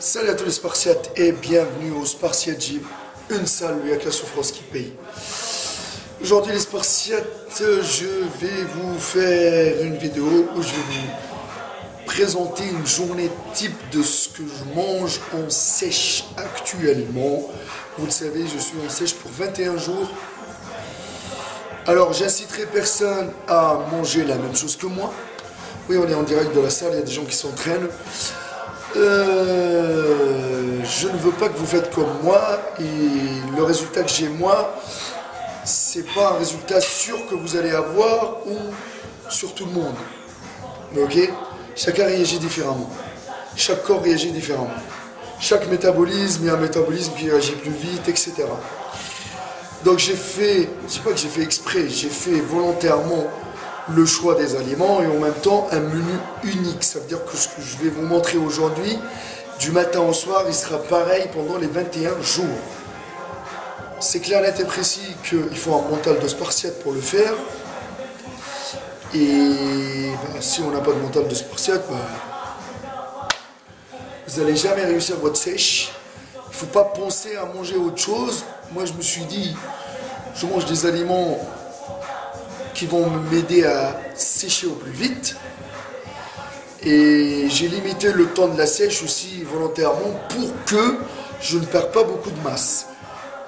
Salut à tous les Spartiates et bienvenue au Spartiate Gym, une salle où il n'y a que la souffrance qui paye. Aujourd'hui les Spartiates, je vais vous faire une vidéo où je vais vous présenter une journée type de ce que je mange en sèche actuellement. Vous le savez, je suis en sèche pour 21 jours. Alors j'inciterai personne à manger la même chose que moi. Oui, on est en direct de la salle, il y a des gens qui s'entraînent. Je ne veux pas que vous faites comme moi et le résultat que j'ai moi, c'est pas un résultat sûr que vous allez avoir ou sur tout le monde. Ok? Chacun réagit différemment. Chaque corps réagit différemment. Chaque métabolisme, il y a un métabolisme qui réagit plus vite, etc. Donc j'ai fait, je sais pas que j'ai fait exprès, j'ai fait volontairement le choix des aliments et en même temps un menu unique. Ça veut dire que ce que je vais vous montrer aujourd'hui, du matin au soir, il sera pareil pendant les 21 jours. C'est clair, net et précis qu'il faut un mental de Spartiate pour le faire. Et si on n'a pas de mental de Spartiate, vous n'allez jamais réussir votre sèche. Il ne faut pas penser à manger autre chose. Moi, je me suis dit, je mange des aliments qui vont m'aider à sécher au plus vite. Et j'ai limité le temps de la sèche aussi volontairement pour que je ne perde pas beaucoup de masse.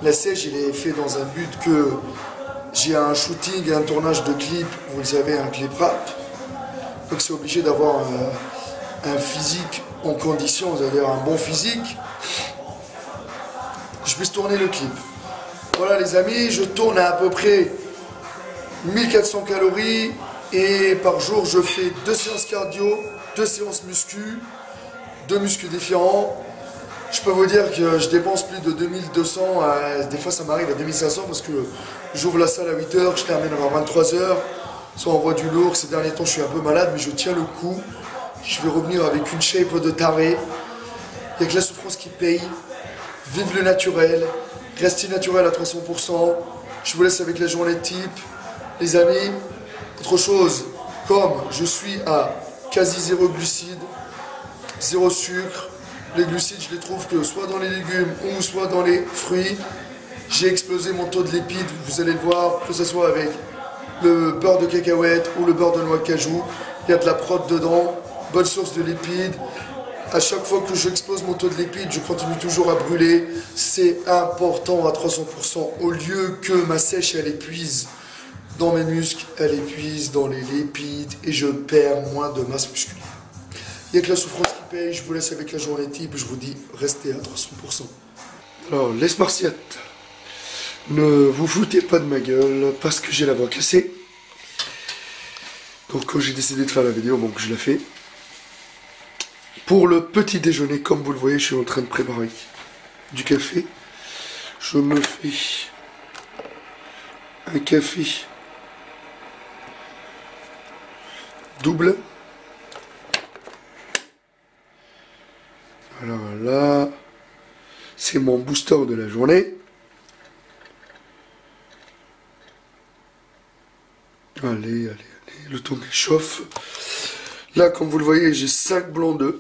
La sèche, il est fait dans un but que j'ai un shooting et un tournage de clip, vous le savez, un clip rap. Donc c'est obligé d'avoir un physique en condition, c'est-à-dire un bon physique, pour que je puisse tourner le clip. Voilà les amis, je tourne à peu près 1400 calories et par jour je fais 2 séances cardio, 2 séances muscu, 2 muscles différents. Je peux vous dire que je dépense plus de 2200, des fois ça m'arrive à 2500 parce que j'ouvre la salle à 8h, je termine à 23h, ça envoie du lourd. Ces derniers temps je suis un peu malade mais je tiens le coup. Je vais revenir avec une shape de taré. Il n'y a que la souffrance qui paye. Vive le naturel, restez naturel à 300%. Je vous laisse avec la journée type. Les amis, autre chose, comme je suis à quasi zéro glucides, zéro sucre, les glucides je les trouve que soit dans les légumes ou soit dans les fruits. J'ai explosé mon taux de lipides, vous allez le voir, que ce soit avec le beurre de cacahuète ou le beurre de noix de cajou. Il y a de la prot dedans, bonne source de lipides. À chaque fois que j'explose mon taux de lipides, je continue toujours à brûler. C'est important à 300% au lieu que ma sèche elle épuise dans mes muscles, elle épuise dans les lipides et je perds moins de masse musculaire. Il n'y a que la souffrance qui paye, je vous laisse avec la journée type, je vous dis restez à 300%. Alors les Spartiates, ne vous foutez pas de ma gueule parce que j'ai la voix cassée. Donc quand j'ai décidé de faire la vidéo, donc je la fais. Pour le petit déjeuner, comme vous le voyez, je suis en train de préparer du café. Je me fais un café double. Alors là, c'est mon booster de la journée. Allez, le temps qu'il chauffe. Là, comme vous le voyez, j'ai 5 blancs d'œufs.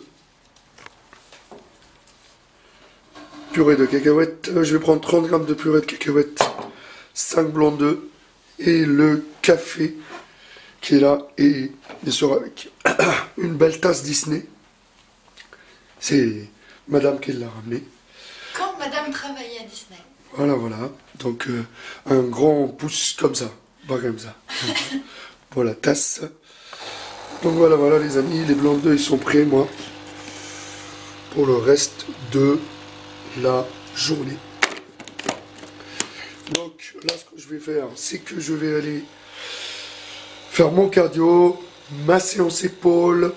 Purée de cacahuètes. Je vais prendre 30 grammes de purée de cacahuètes. 5 blancs d'œufs. Et le café qui est là. Et bien sûr avec une belle tasse Disney. C'est madame qui l'a ramené. Quand madame travaillait à Disney. Voilà, voilà. Donc un grand pouce comme ça. Pas comme ça. Donc, voilà, tasse. Donc voilà, voilà les amis. Les blancs d'œufs, ils sont prêts, moi. Pour le reste de la journée. Donc là, ce que je vais faire, c'est que je vais aller faire mon cardio, ma séance épaules.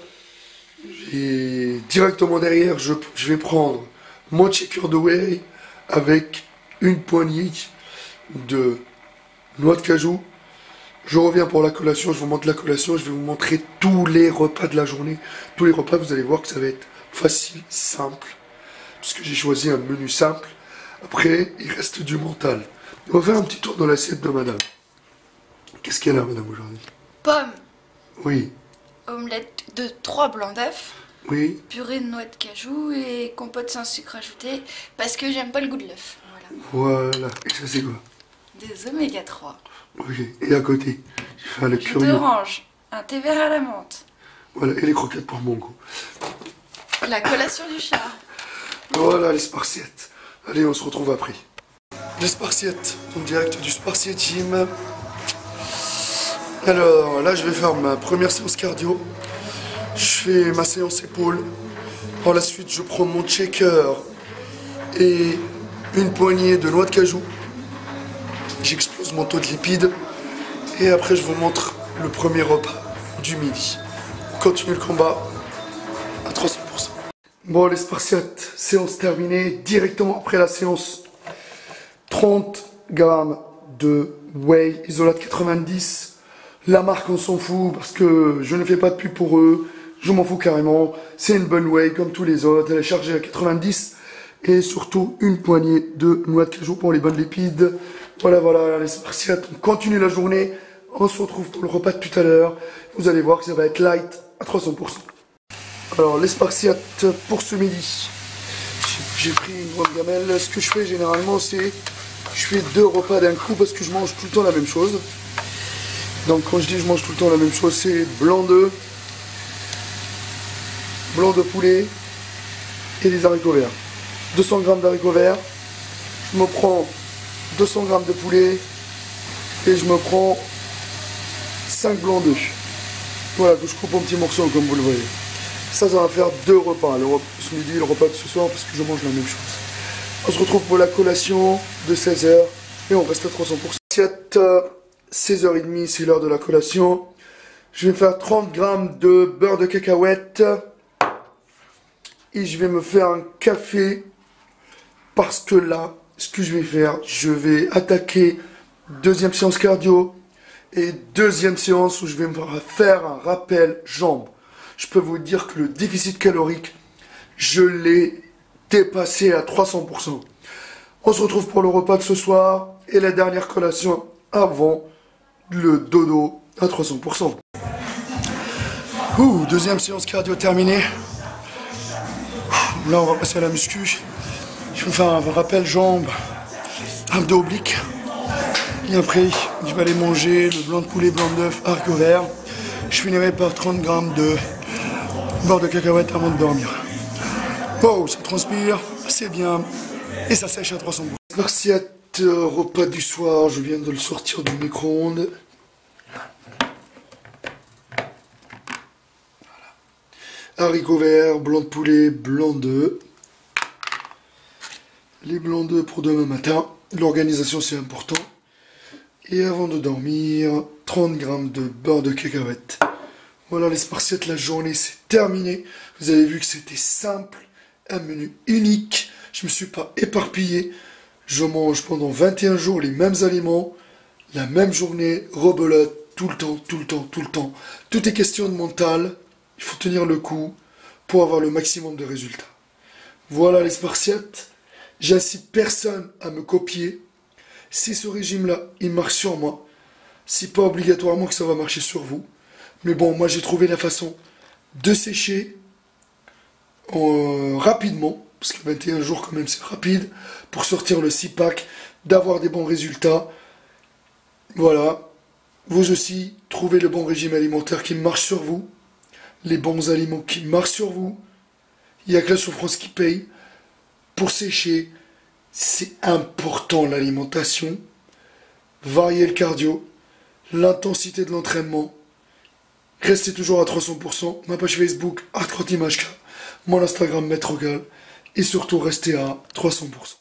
Et directement derrière, je vais prendre mon shaker de whey avec une poignée de noix de cajou. Je reviens pour la collation, je vous montre la collation, je vais vous montrer tous les repas de la journée. Tous les repas, vous allez voir que ça va être facile, simple. Parce que j'ai choisi un menu simple. Après, il reste du mental. On va faire un petit tour dans l'assiette de madame. Qu'est-ce qu'elle a, madame, aujourd'hui? Pommes. Oui. Omelette de 3 blancs d'œufs. Oui. purée de noix de cajou et compote sans sucre ajouté parce que j'aime pas le goût de l'œuf. Voilà. Voilà. Et ça c'est quoi? Des oméga 3. Ok. Et à côté, je vais faire le Jus curieux. d'orange, un thé vert à la menthe. Voilà. Et les croquettes pour mon goût. La collation du chat. Voilà les spartiates. Allez, on se retrouve après. Les spartiates, en direct du Spartiate Gym. Alors là, je vais faire ma première séance cardio. Je fais ma séance épaules. Par la suite, je prends mon shaker et une poignée de noix de cajou. J'explose mon taux de lipides. Et après, je vous montre le premier repas du midi. On continue le combat à 300%. Bon, les spartiates, séance terminée. Directement après la séance, 30 grammes de whey isolate 90. La marque, on s'en fout parce que je ne fais pas de pub pour eux. Je m'en fous carrément. C'est une bonne whey comme tous les autres. Elle est chargée à 90. Et surtout, une poignée de noix de cajou pour les bonnes lipides. Voilà, les spartiates. On continue la journée. On se retrouve pour le repas de tout à l'heure. Vous allez voir que ça va être light à 300%. Alors, les spartiates pour ce midi. J'ai pris une grande gamelle. Ce que je fais généralement, c'est je fais 2 repas d'un coup parce que je mange tout le temps la même chose. Donc quand je dis je mange tout le temps la même chose, c'est blanc de poulet et des haricots verts. 200 g d'haricots verts, je me prends 200 g de poulet et je me prends 5 blancs d'œufs. Voilà, que je coupe en petits morceaux comme vous le voyez. Ça va faire 2 repas, le repas de ce midi et le repas de ce soir parce que je mange la même chose. On se retrouve pour la collation de 16h et on reste à 300%. 16h30, c'est l'heure de la collation. Je vais faire 30 g de beurre de cacahuète. Et je vais me faire un café. Parce que là, ce que je vais faire, je vais attaquer deuxième séance cardio. Et deuxième séance où je vais me faire un rappel jambes. Je peux vous dire que le déficit calorique, je l'ai dépassé à 300%. On se retrouve pour le repas de ce soir. Et la dernière collation avant le dodo à 300%. Deuxième séance cardio terminée. Là, on va passer à la muscu. Je vais me faire un rappel jambes, abdos obliques. Et après, je vais aller manger le blanc de poulet, blanc d'œuf, haricots verts. Je finirai par 30 g de beurre de cacahuète avant de dormir. Oh, ça transpire, c'est bien. Et ça sèche à 300%. Spartiate, repas du soir, je viens de le sortir du micro-ondes. Haricots verts, blanc de poulet, blanc d'œuf. Les blancs d'œufs pour demain matin. L'organisation, c'est important. Et avant de dormir, 30 g de beurre de cacahuète. Voilà les spartiates, la journée c'est terminé. Vous avez vu que c'était simple, un menu unique. Je me suis pas éparpillé. Je mange pendant 21 jours les mêmes aliments, la même journée, rebelote, tout le temps. Tout est question de mental. Il faut tenir le coup pour avoir le maximum de résultats. Voilà les spartiates. J'incite personne à me copier. Si ce régime-là, il marche sur moi, c'est pas obligatoirement que ça va marcher sur vous. Mais bon, moi j'ai trouvé la façon de sécher rapidement, parce que 21 jours quand même c'est rapide, pour sortir le 6-pack, d'avoir des bons résultats. Voilà. Vous aussi, trouvez le bon régime alimentaire qui marche sur vous, les bons aliments qui marchent sur vous. Il n'y a que la souffrance qui paye. Pour sécher, c'est important l'alimentation, varier le cardio, l'intensité de l'entraînement. Restez toujours à 300%, ma page Facebook @RotImageK, mon Instagram Maître Gal, et surtout restez à 300%.